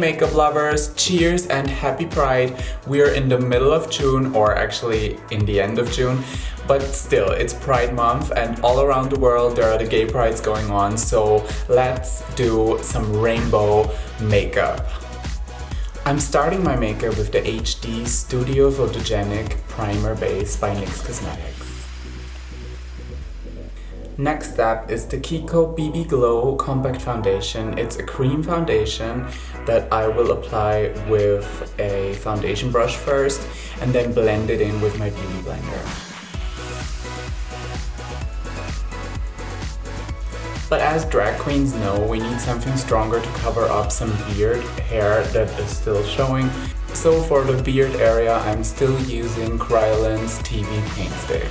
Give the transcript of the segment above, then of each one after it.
makeup lovers, cheers and happy Pride. We're in the middle of June, or actually in the end of June, but still it's Pride month and all around the world there are the gay prides going on, so let's do some rainbow makeup. I'm starting my makeup with the HD Studio Photogenic Primer Base by NYX Cosmetics. Next up is the Kiko BB Glow Compact Foundation. It's a cream foundation that I will apply with a foundation brush first and then blend it in with my beauty blender. But as drag queens know, we need something stronger to cover up some beard hair that is still showing. So for the beard area, I'm still using Kryolan's TV Paint Stick.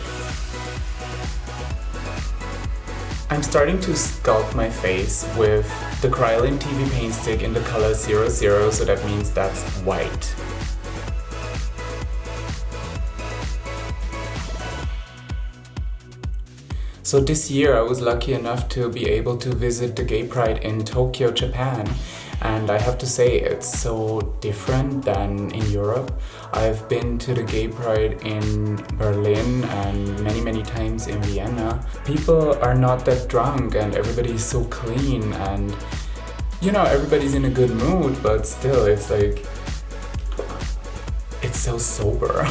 I'm starting to sculpt my face with the Kryolan TV Paint Stick in the color 00, so that means that's white. So this year I was lucky enough to be able to visit the Gay Pride in Tokyo, Japan. And I have to say, it's so different than in Europe. I've been to the Gay Pride in Berlin and many times in Vienna. People are not that drunk and everybody's so clean and, you know, everybody's in a good mood, but still it's like, it's so sober.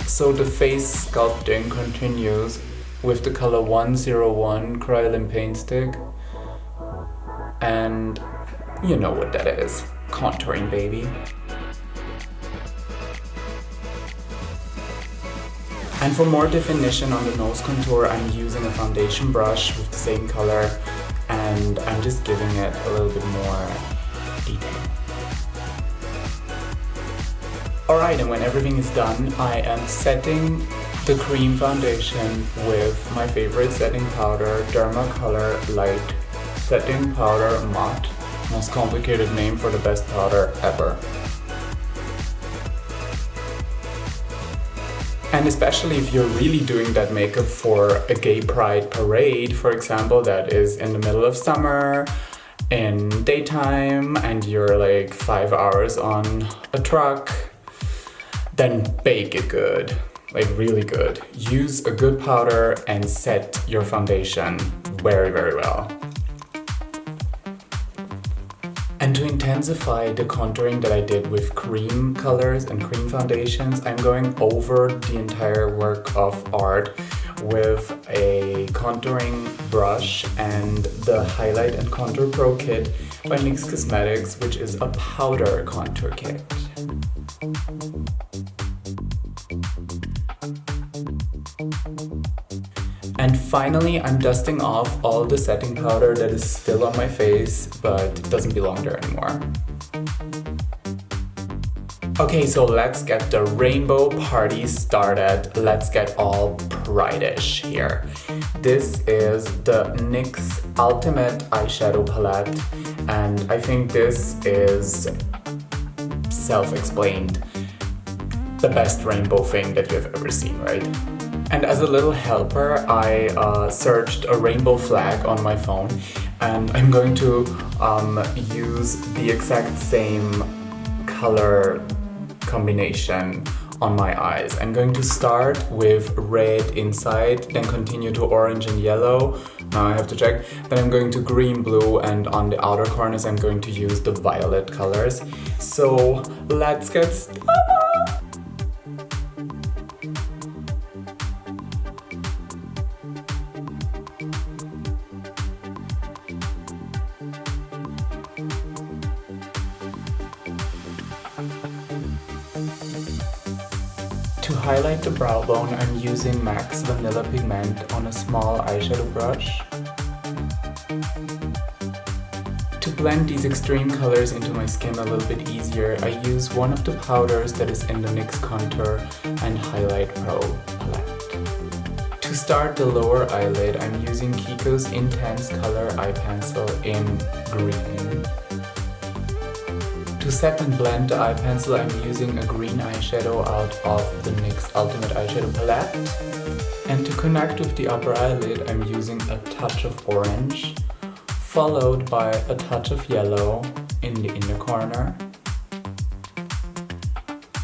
So the face sculpting continues with the color 101 Kryolan Paint Stick. And you know what that is. Contouring, baby. And for more definition on the nose contour, I'm using a foundation brush with the same color and I'm just giving it a little bit more detail. Alright, and when everything is done, I am setting the cream foundation with my favorite setting powder, Derma Color Light Setting Powder Matte. Most complicated name for the best powder ever. And especially if you're really doing that makeup for a gay pride parade, for example, that is in the middle of summer, in daytime, and you're like 5 hours on a truck, then bake it good, like really good. Use a good powder and set your foundation very well. And to intensify the contouring that I did with cream colors and cream foundations, I'm going over the entire work of art with a contouring brush and the Highlight and Contour Pro Kit by NYX Cosmetics, which is a powder contour kit. And finally, I'm dusting off all the setting powder that is still on my face, but doesn't belong there anymore. Okay, so let's get the rainbow party started. Let's get all pride-ish here. This is the NYX Ultimate Eyeshadow Palette, and I think this is self-explained the best rainbow thing that you've ever seen, right? And as a little helper, I searched a rainbow flag on my phone, and I'm going to use the exact same color combination on my eyes. I'm going to start with red inside, then continue to orange and yellow. Now I have to check. Then I'm going to green, blue, and on the outer corners I'm going to use the violet colors. So let's get started! To highlight the brow bone, I'm using NYX Vanilla Pigment on a small eyeshadow brush. To blend these extreme colors into my skin a little bit easier, I use one of the powders that is in the NYX Contour and Highlight Pro palette. To start the lower eyelid, I'm using Kiko's Intense Color Eye Pencil in green. To set and blend the eye pencil, I'm using a green eyeshadow out of the NYX Ultimate Eyeshadow Palette. And to connect with the upper eyelid, I'm using a touch of orange, followed by a touch of yellow in the inner corner,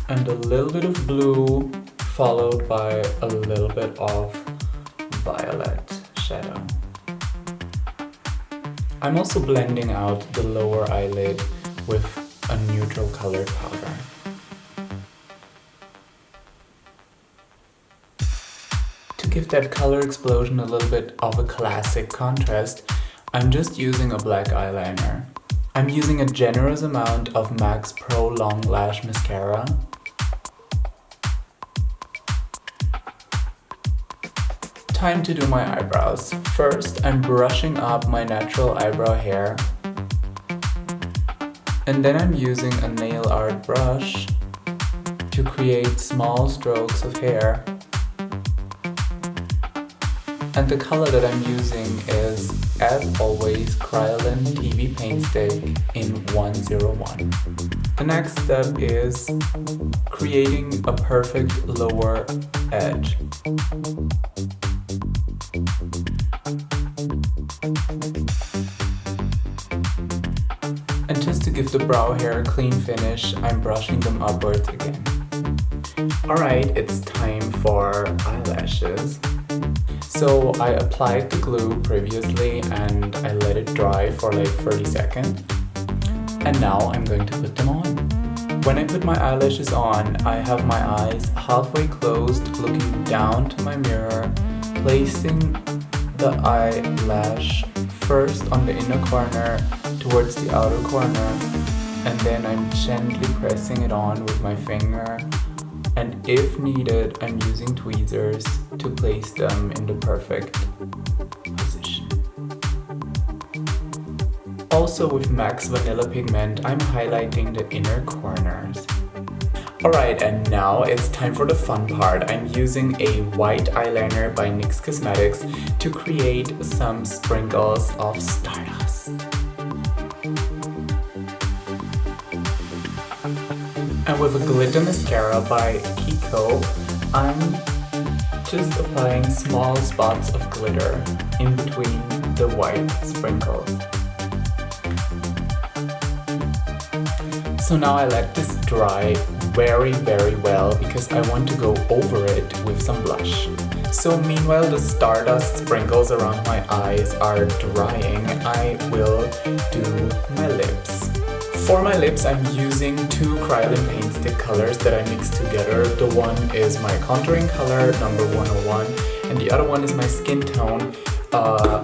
and a little bit of blue followed by a little bit of violet shadow. I'm also blending out the lower eyelid with a neutral colored powder. To give that color explosion a little bit of a classic contrast, I'm just using a black eyeliner. I'm using a generous amount of MAC's Pro Longwear Mascara. Time to do my eyebrows. First, I'm brushing up my natural eyebrow hair. And then I'm using a nail art brush to create small strokes of hair. And the color that I'm using is, as always, Kryolan TV Paint Stick in 101. The next step is creating a perfect lower edge. And just to give the brow hair a clean finish, I'm brushing them upwards again. Alright, it's time for eyelashes. So I applied the glue previously and I let it dry for like 30 seconds. And now I'm going to put them on. When I put my eyelashes on, I have my eyes halfway closed, looking down to my mirror, placing the eyelash first on the inner corner towards the outer corner, and then I'm gently pressing it on with my finger, and if needed, I'm using tweezers to place them in the perfect position. Also with MAC's Vanilla Pigment, I'm highlighting the inner corners. Alright, and now it's time for the fun part. I'm using a white eyeliner by NYX Cosmetics to create some sprinkles of stardust. And with a glitter mascara by Kiko, I'm just applying small spots of glitter in between the white sprinkles. So now I let this dry very well because I want to go over it with some blush. So meanwhile the stardust sprinkles around my eyes are drying, I will do my lips. For my lips, I'm using two Kryolan paint stick colors that I mixed together. The one is my contouring color, number 101, and the other one is my skin tone,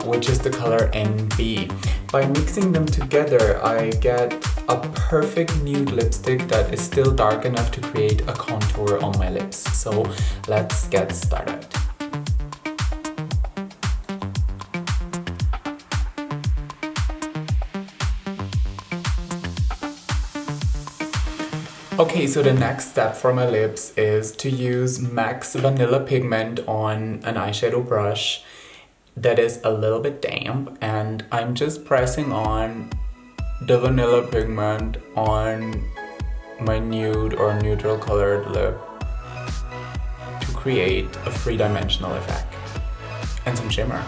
which is the color NB. By mixing them together, I get a perfect nude lipstick that is still dark enough to create a contour on my lips. So let's get started. Okay, so the next step for my lips is to use MAC's Vanilla Pigment on an eyeshadow brush that is a little bit damp, and I'm just pressing on the vanilla pigment on my nude or neutral colored lip to create a three-dimensional effect and some shimmer.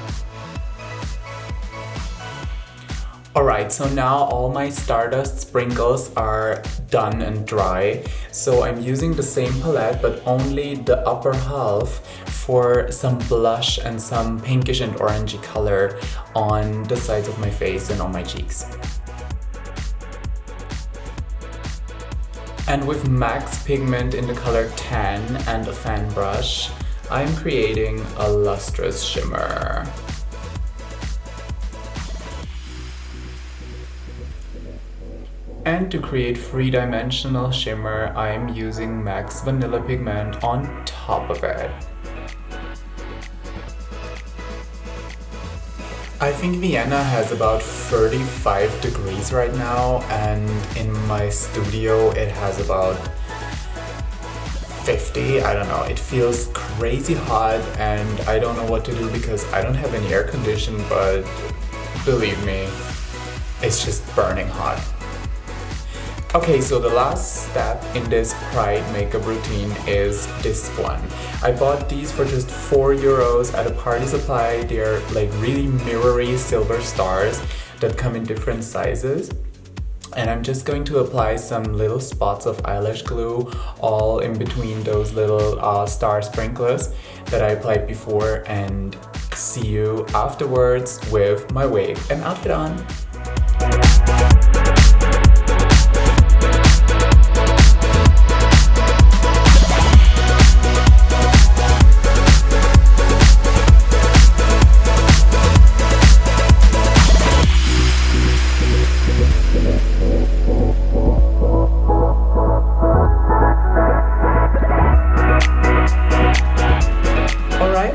Alright, so now all my stardust sprinkles are done and dry. So I'm using the same palette but only the upper half for some blush and some pinkish and orangey color on the sides of my face and on my cheeks. And with MAC's pigment in the color Tan and a fan brush, I'm creating a lustrous shimmer. And to create three-dimensional shimmer, I'm using MAC's Vanilla Pigment on top of it. I think Vienna has about 35 degrees right now, and in my studio it has about 50, I don't know. It feels crazy hot and I don't know what to do because I don't have any air conditioning, but believe me, it's just burning hot. Okay, so the last step in this Pride makeup routine is this one. I bought these for just €4 at a party supply. They're like really mirrory silver stars that come in different sizes. And I'm just going to apply some little spots of eyelash glue all in between those little star sprinklers that I applied before, and see you afterwards with my wig and outfit on.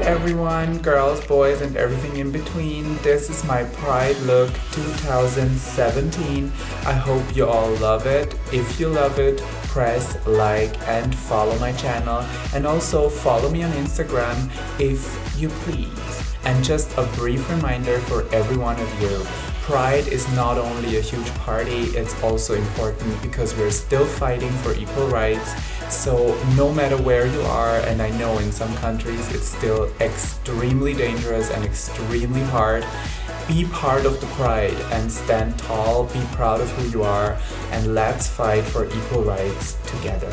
Everyone, girls, boys, and everything in between. This is my Pride look 2017. I hope you all love it. If you love it, press like and follow my channel, and also follow me on Instagram if you please. And just a brief reminder for every one of you, Pride is not only a huge party, it's also important because we're still fighting for equal rights. So no matter where you are, and I know in some countries it's still extremely dangerous and extremely hard, be part of the Pride and stand tall, be proud of who you are, and let's fight for equal rights together.